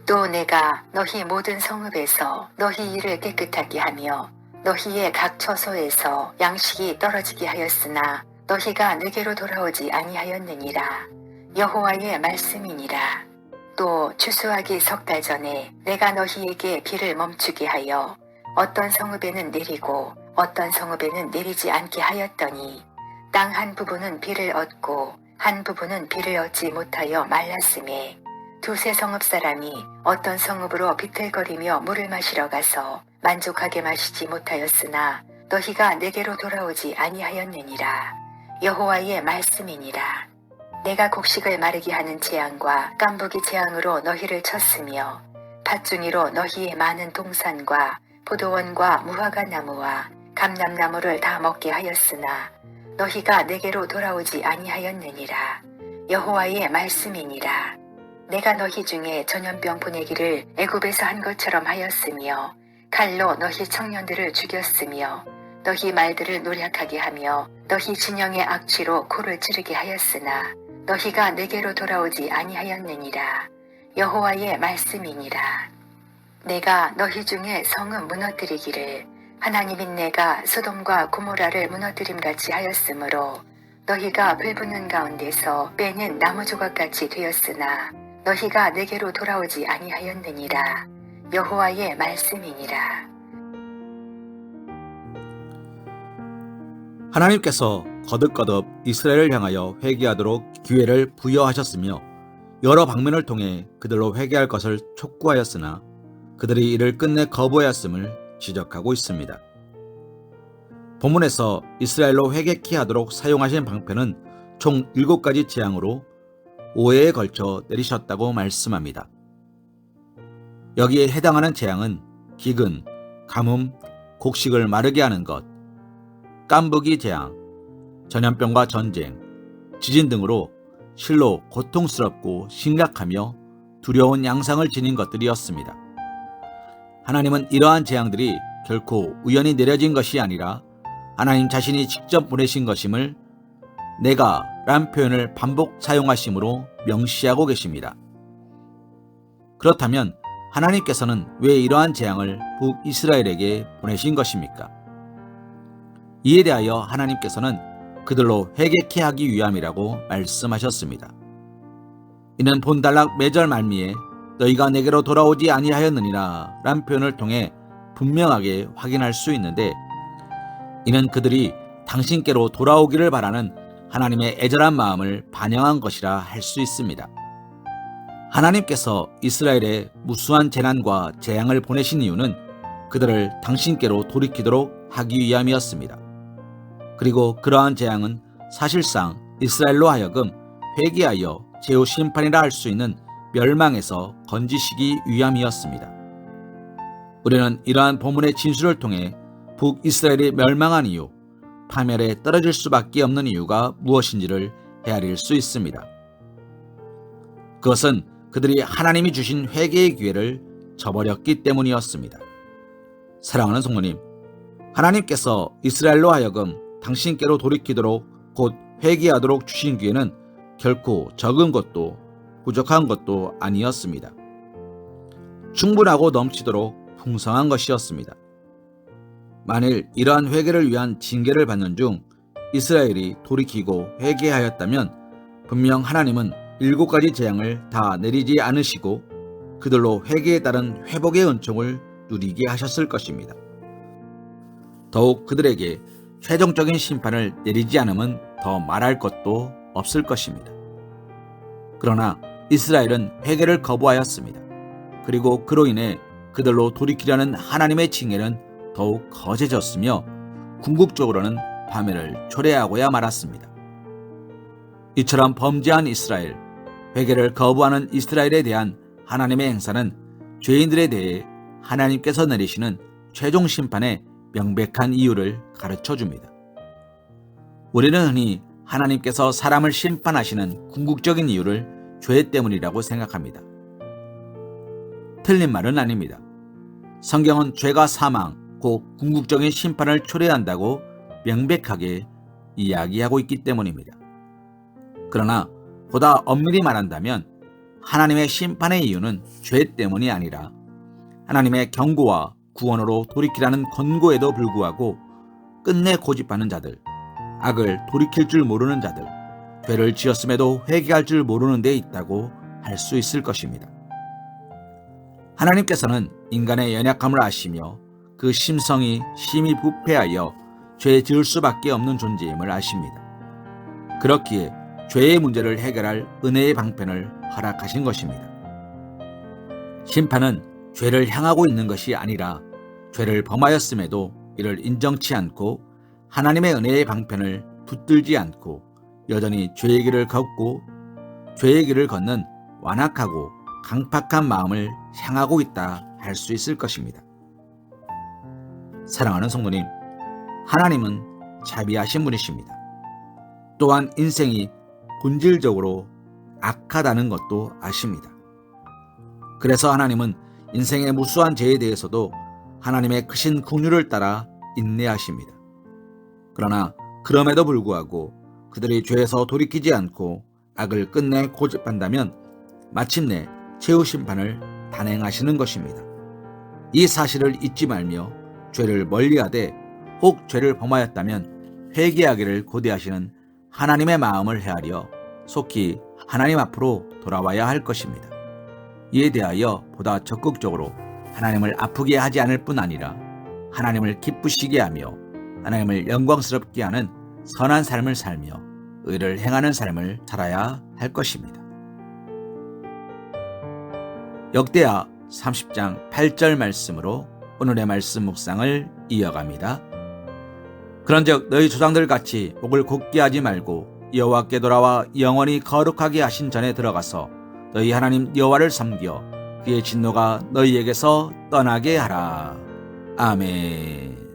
또 내가 너희 모든 성읍에서 너희 일을 깨끗하게 하며 너희의 각 처소에서 양식이 떨어지게 하였으나 너희가 내게로 돌아오지 아니하였느니라. 여호와의 말씀이니라. 또 추수하기 석 달 전에 내가 너희에게 비를 멈추게 하여 어떤 성읍에는 내리고 어떤 성읍에는 내리지 않게 하였더니 땅 한 부분은 비를 얻고 한 부분은 비를 얻지 못하여 말랐음에 두세 성읍 사람이 어떤 성읍으로 비틀거리며 물을 마시러 가서 만족하게 마시지 못하였으나 너희가 내게로 돌아오지 아니하였느니라. 여호와의 말씀이니라. 내가 곡식을 마르게 하는 재앙과 깐부기 재앙으로 너희를 쳤으며 팥중이로 너희의 많은 동산과 포도원과 무화과 나무와 감람나무를 다 먹게 하였으나 너희가 내게로 돌아오지 아니하였느니라. 여호와의 말씀이니라. 내가 너희 중에 전염병 보내기를 애굽에서 한 것처럼 하였으며 칼로 너희 청년들을 죽였으며 너희 말들을 노략하게 하며 너희 진영의 악취로 코를 찌르게 하였으나 너희가 내게로 돌아오지 아니하였느니라. 여호와의 말씀이니라. 내가 너희 중에 성읍 무너뜨리기를 하나님인 내가 소돔과 고모라를 무너뜨림같이 하였으므로 너희가 불붙는 가운데서 빼낸 나무 조각같이 되었으나 너희가 내게로 돌아오지 아니하였느니라. 여호와의 말씀이니라. 하나님께서 거듭거듭 이스라엘을 향하여 회개하도록 기회를 부여하셨으며 여러 방면을 통해 그들로 회개할 것을 촉구하였으나 그들이 이를 끝내 거부하였음을 지적하고 있습니다. 본문에서 이스라엘로 회개케 하도록 사용하신 방편은 총 7가지 재앙으로 5회에 걸쳐 내리셨다고 말씀합니다. 여기에 해당하는 재앙은 기근, 가뭄, 곡식을 마르게 하는 것, 깐부기 재앙, 전염병과 전쟁, 지진 등으로 실로 고통스럽고 심각하며 두려운 양상을 지닌 것들이었습니다. 하나님은 이러한 재앙들이 결코 우연히 내려진 것이 아니라 하나님 자신이 직접 보내신 것임을 내가 란 표현을 반복 사용하심으로 명시하고 계십니다. 그렇다면 하나님께서는 왜 이러한 재앙을 북이스라엘에게 보내신 것입니까? 이에 대하여 하나님께서는 그들로 회개케 하기 위함이라고 말씀하셨습니다. 이는 본달락 매절 말미에 너희가 내게로 돌아오지 아니하였느니라 란 표현을 통해 분명하게 확인할 수 있는데, 이는 그들이 당신께로 돌아오기를 바라는 하나님의 애절한 마음을 반영한 것이라 할 수 있습니다. 하나님께서 이스라엘에 무수한 재난과 재앙을 보내신 이유는 그들을 당신께로 돌이키도록 하기 위함이었습니다. 그리고 그러한 재앙은 사실상 이스라엘로 하여금 회개하여 제후 심판이라 할 수 있는 멸망에서 건지시기 위함이었습니다. 우리는 이러한 본문의 진술을 통해 북이스라엘이 멸망한 이유, 파멸에 떨어질 수밖에 없는 이유가 무엇인지를 헤아릴 수 있습니다. 그것은 그들이 하나님이 주신 회개의 기회를 저버렸기 때문이었습니다. 사랑하는 성도님, 하나님께서 이스라엘로 하여금 당신께로 돌이키도록 곧 회개하도록 주신 기회는 결코 적은 것도 부족한 것도 아니었습니다. 충분하고 넘치도록 풍성한 것이었습니다. 만일 이러한 회개를 위한 징계를 받는 중 이스라엘이 돌이키고 회개하였다면 분명 하나님은 7가지 재앙을 다 내리지 않으시고 그들로 회개에 따른 회복의 은총을 누리게 하셨을 것입니다. 더욱 그들에게 최종적인 심판을 내리지 않으면 더 말할 것도 없을 것입니다. 그러나 이스라엘은 회개를 거부하였습니다. 그리고 그로 인해 그들로 돌이키려는 하나님의 징계는 더욱 거세졌으며 궁극적으로는 파멸을 초래하고야 말았습니다. 이처럼 범죄한 이스라엘, 회개를 거부하는 이스라엘에 대한 하나님의 행사는 죄인들에 대해 하나님께서 내리시는 최종 심판의 명백한 이유를 가르쳐 줍니다. 우리는 흔히 하나님께서 사람을 심판하시는 궁극적인 이유를 죄 때문이라고 생각합니다. 틀린 말은 아닙니다. 성경은 죄가 사망, 곧 궁극적인 심판을 초래한다고 명백하게 이야기하고 있기 때문입니다. 그러나 보다 엄밀히 말한다면 하나님의 심판의 이유는 죄 때문이 아니라 하나님의 경고와 구원으로 돌이키라는 권고에도 불구하고 끝내 고집하는 자들, 악을 돌이킬 줄 모르는 자들, 죄를 지었음에도 회개할 줄 모르는 데 있다고 할 수 있을 것입니다. 하나님께서는 인간의 연약함을 아시며 그 심성이 심히 부패하여 죄 지을 수밖에 없는 존재임을 아십니다. 그렇기에 죄의 문제를 해결할 은혜의 방편을 허락하신 것입니다. 심판은 죄를 향하고 있는 것이 아니라 죄를 범하였음에도 이를 인정치 않고 하나님의 은혜의 방편을 붙들지 않고 여전히 죄의 길을 걷고 죄의 길을 걷는 완악하고 강팍한 마음을 향하고 있다 할 수 있을 것입니다. 사랑하는 성도님, 하나님은 자비하신 분이십니다. 또한 인생이 본질적으로 악하다는 것도 아십니다. 그래서 하나님은 인생의 무수한 죄에 대해서도 하나님의 크신 긍휼을 따라 인내하십니다. 그러나 그럼에도 불구하고 그들이 죄에서 돌이키지 않고 악을 끝내 고집한다면 마침내 최후 심판을 단행하시는 것입니다. 이 사실을 잊지 말며 죄를 멀리하되 혹 죄를 범하였다면 회개하기를 고대하시는 하나님의 마음을 헤아려 속히 하나님 앞으로 돌아와야 할 것입니다. 이에 대하여 보다 적극적으로 하나님을 아프게 하지 않을 뿐 아니라 하나님을 기쁘시게 하며 하나님을 영광스럽게 하는 선한 삶을 살며 의를 행하는 삶을 살아야 할 것입니다. 역대하 30장 8절 말씀으로 오늘의 말씀 묵상을 이어갑니다. 그런즉 너희 조상들 같이 목을 곧게 하지 말고 여호와께 돌아와 영원히 거룩하게 하신 전에 들어가서 너희 하나님 여호와를 섬겨 그의 진노가 너희에게서 떠나게 하라. 아멘.